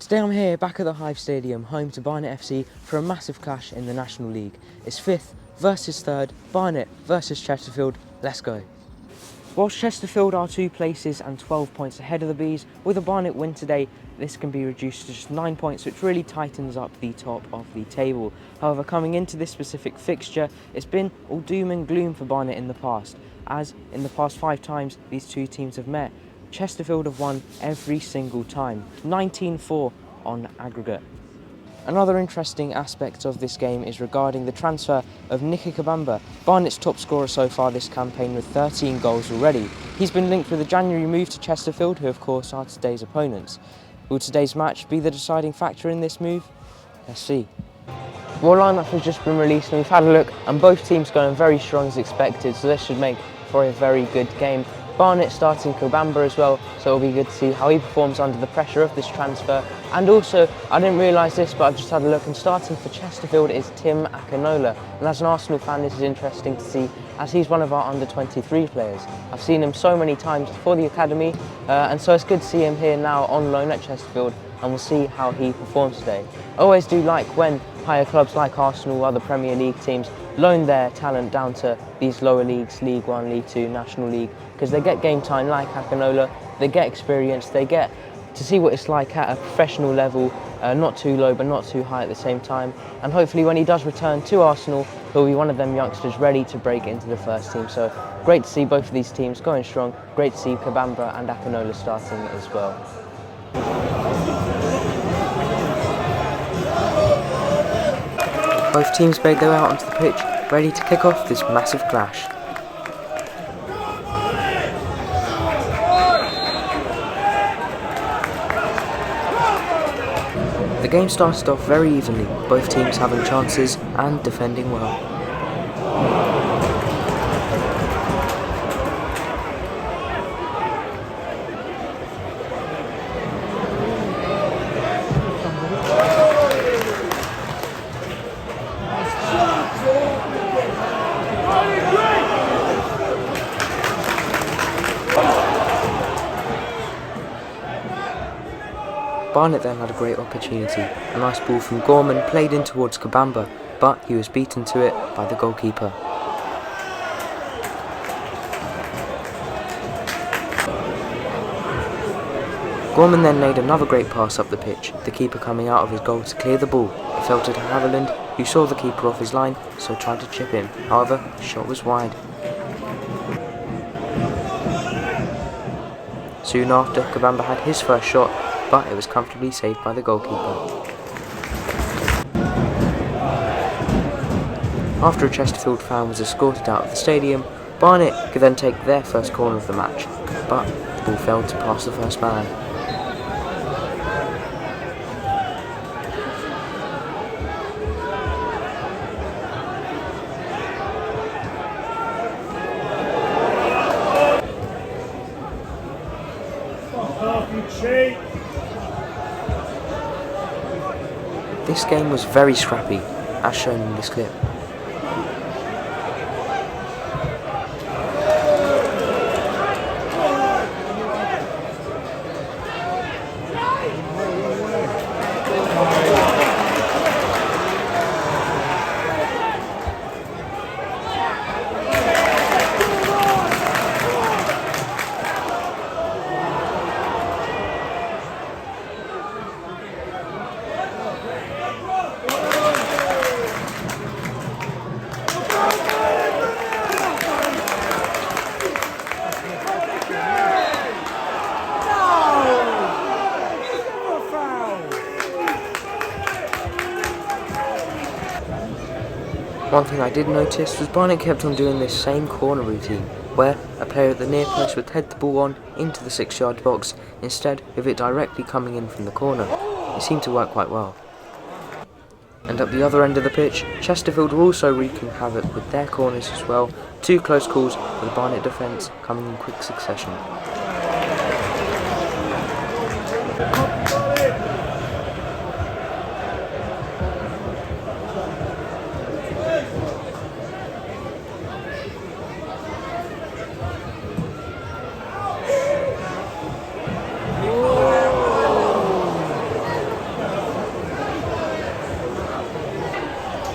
Today I'm here back at the Hive Stadium, home to Barnet FC, for a massive clash in the National League. It's 5th versus 3rd, Barnet versus Chesterfield. Let's go. Whilst Chesterfield are 2 places and 12 points ahead of the Bees, with a Barnet win today, this can be reduced to just 9 points, which really tightens up the top of the table. However, coming into this specific fixture, it's been all doom and gloom for Barnet in the past, as in the past 5 times these two teams have met, Chesterfield have won every single time, 19-4 on aggregate. Another interesting aspect of this game is regarding the transfer of Kabamba, Barnet's top scorer so far this campaign with 13 goals already. He's been linked with a January move to Chesterfield, who of course are today's opponents. Will today's match be the deciding factor in this move? Let's see. Well, lineup has just been released and we've had a look, and both teams going very strong as expected, so this should make for a very good game. Barnet starting Kabamba as well, so it'll be good to see how he performs under the pressure of this transfer. And also, I didn't realise this, but I've just had a look, and starting for Chesterfield is Tim Akinola. And as an Arsenal fan, this is interesting to see, as he's one of our under-23 players. I've seen him so many times for the academy, and so it's good to see him here now on loan at Chesterfield, and we'll see how he performs today. I always do like when higher clubs like Arsenal or other Premier League teams loan their talent down to these lower leagues, League 1, League 2, National League, because they get game time like Akinola, they get experience, they get to see what it's like at a professional level, not too low but not too high at the same time, and hopefully when he does return to Arsenal, he'll be one of them youngsters ready to break into the first team. So great to see both of these teams going strong, great to see Kabamba and Akinola starting as well. Both teams made their way out onto the pitch, ready to kick off this massive clash. The game started off very evenly, both teams having chances and defending well. Barnet then had a great opportunity. A nice ball from Gorman played in towards Kabamba, but he was beaten to it by the goalkeeper. Gorman then laid another great pass up the pitch, the keeper coming out of his goal to clear the ball. It fell to Haviland, who saw the keeper off his line, so tried to chip in. However, the shot was wide. Soon after, Kabamba had his first shot, but it was comfortably saved by the goalkeeper. After a Chesterfield fan was escorted out of the stadium, Barnet could then take their first corner of the match, but the ball failed to pass the first man. This game was very scrappy, as shown in this clip. One thing I did notice was Barnet kept on doing this same corner routine, where a player at the near post would head the ball on into the 6-yard box instead of it directly coming in from the corner. It seemed to work quite well. And at the other end of the pitch, Chesterfield were also wreaking havoc with their corners as well. 2 close calls for the Barnet defence coming in quick succession.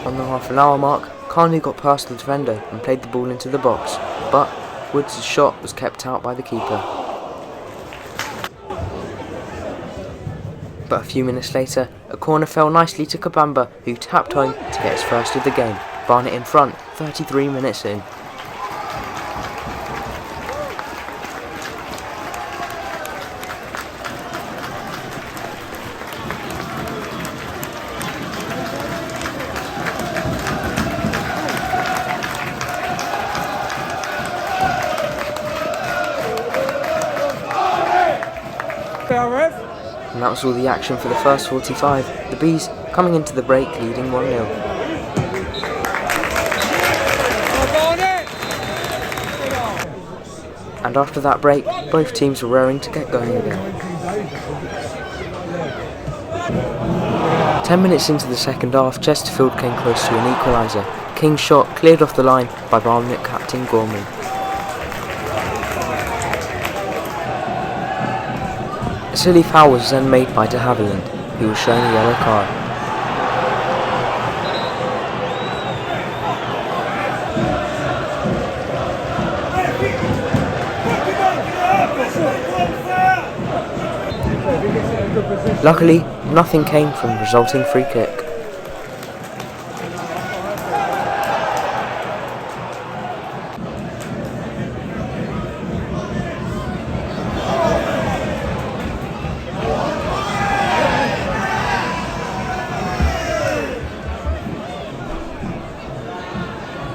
On the half-an-hour mark, Carney got past the defender and played the ball into the box, but Woods' shot was kept out by the keeper. But a few minutes later, a corner fell nicely to Kabamba, who tapped home to get his first of the game. Barnet in front, 33 minutes in. And that was all the action for the first 45, the Bees coming into the break leading 1-0. And after that break, both teams were raring to get going again. 10 minutes into the second half, Chesterfield came close to an equaliser. King's shot cleared off the line by Barnet captain Gorman. A silly foul was then made by de Havilland, who was shown a yellow card. Luckily, nothing came from the resulting free kick.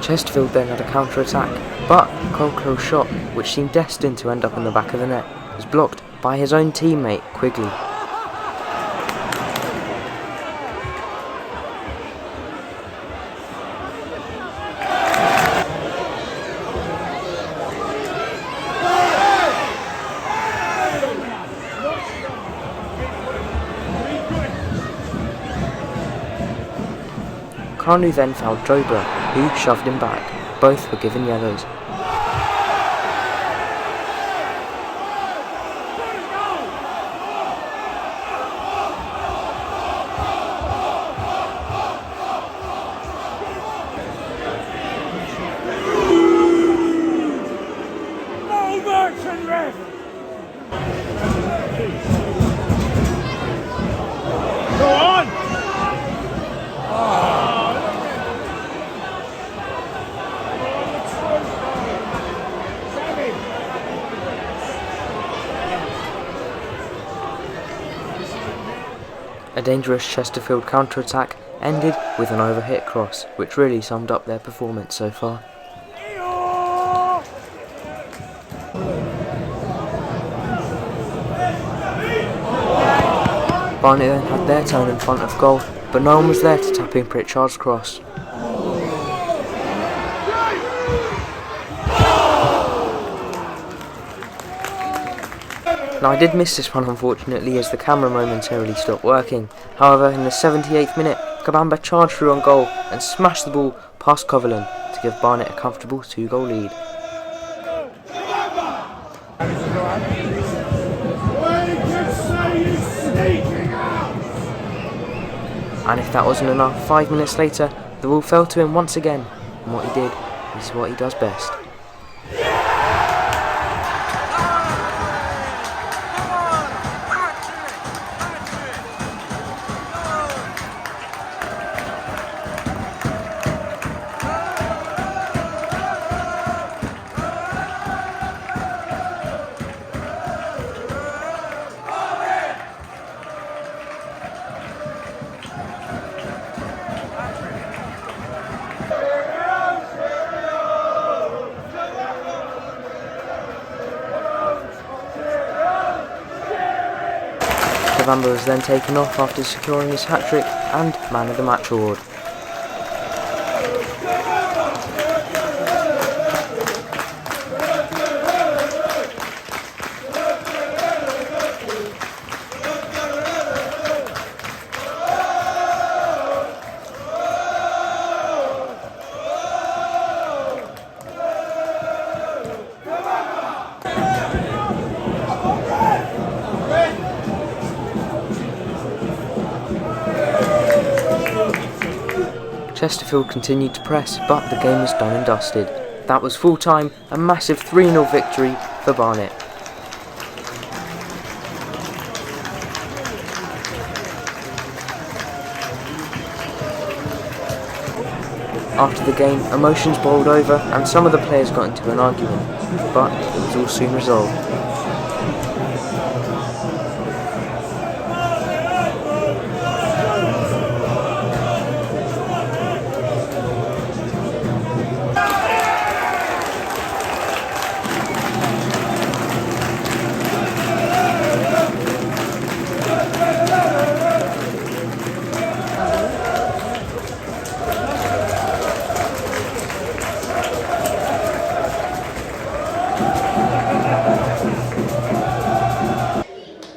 Chesterfield then had a counter-attack, but Colclo's shot, which seemed destined to end up in the back of the net, was blocked by his own teammate, Quigley. Carnu then fouled Jobra, who shoved him back. Both were given yellows. A dangerous Chesterfield counter-attack ended with an overhit cross, which really summed up their performance so far. Barnet then had their turn in front of goal, but no one was there to tap in Pritchard's cross. Now I did miss this one unfortunately, as the camera momentarily stopped working. However, in the 78th minute, Kabamba charged through on goal and smashed the ball past Coverland to give Barnet a comfortable 2-goal lead. And if that wasn't enough, 5 minutes later, the ball fell to him once again, and what he did is what he does best. Kabamba was then taken off after securing his hat-trick and Man of the Match award. Chesterfield continued to press, but the game was done and dusted. That was full time, a massive 3-0 victory for Barnet. After the game, emotions boiled over and some of the players got into an argument, but it was all soon resolved.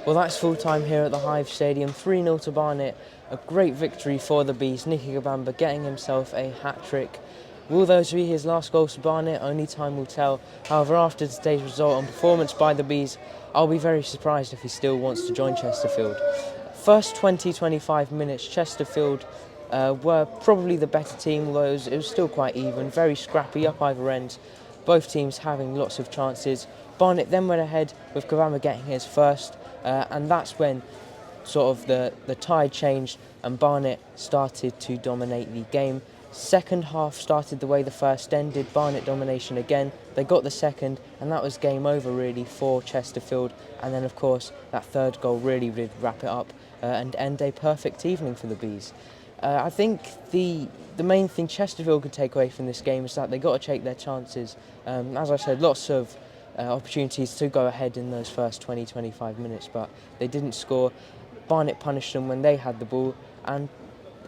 Well, that's full time here at the Hive Stadium, 3-0 to Barnet. A great victory for the Bees, Nicky Kabamba getting himself a hat-trick. Will those be his last goals for Barnet? Only time will tell. However, after today's result and performance by the Bees, I'll be very surprised if he still wants to join Chesterfield. First 20-25 minutes, Chesterfield were probably the better team, although it was still quite even, very scrappy up either ends, both teams having lots of chances. Barnet then went ahead with Kabamba getting his first, and that's when sort of the tide changed and Barnet started to dominate the game. Second half started the way the first ended, Barnet domination again. They got the second and that was game over really for Chesterfield, and then of course that third goal really did wrap it up and end a perfect evening for the Bees. I think the main thing Chesterfield could take away from this game is that they got to take their chances. As I said, lots of opportunities to go ahead in those first 20-25 minutes, but they didn't score. Barnet punished them when they had the ball, and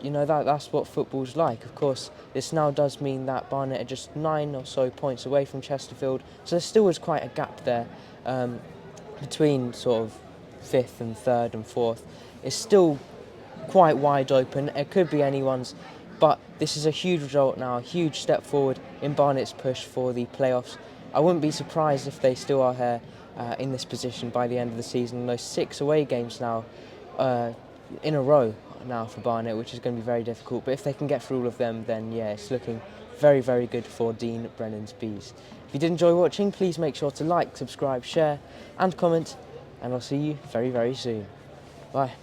you know that's what football's like. Of course, this now does mean that Barnet are just 9 or so points away from Chesterfield, so there still is quite a gap there between sort of 5th and 3rd and 4th. It's still quite wide open. It could be anyone's, but this is a huge result now, a huge step forward in Barnet's push for the playoffs. I wouldn't be surprised if they still are here in this position by the end of the season. Those 6 away games now in a row now for Barnet, which is going to be very difficult. But if they can get through all of them, then yeah, it's looking very, very good for Dean Brennan's Bees. If you did enjoy watching, please make sure to like, subscribe, share and comment, and I'll see you very, very soon. Bye.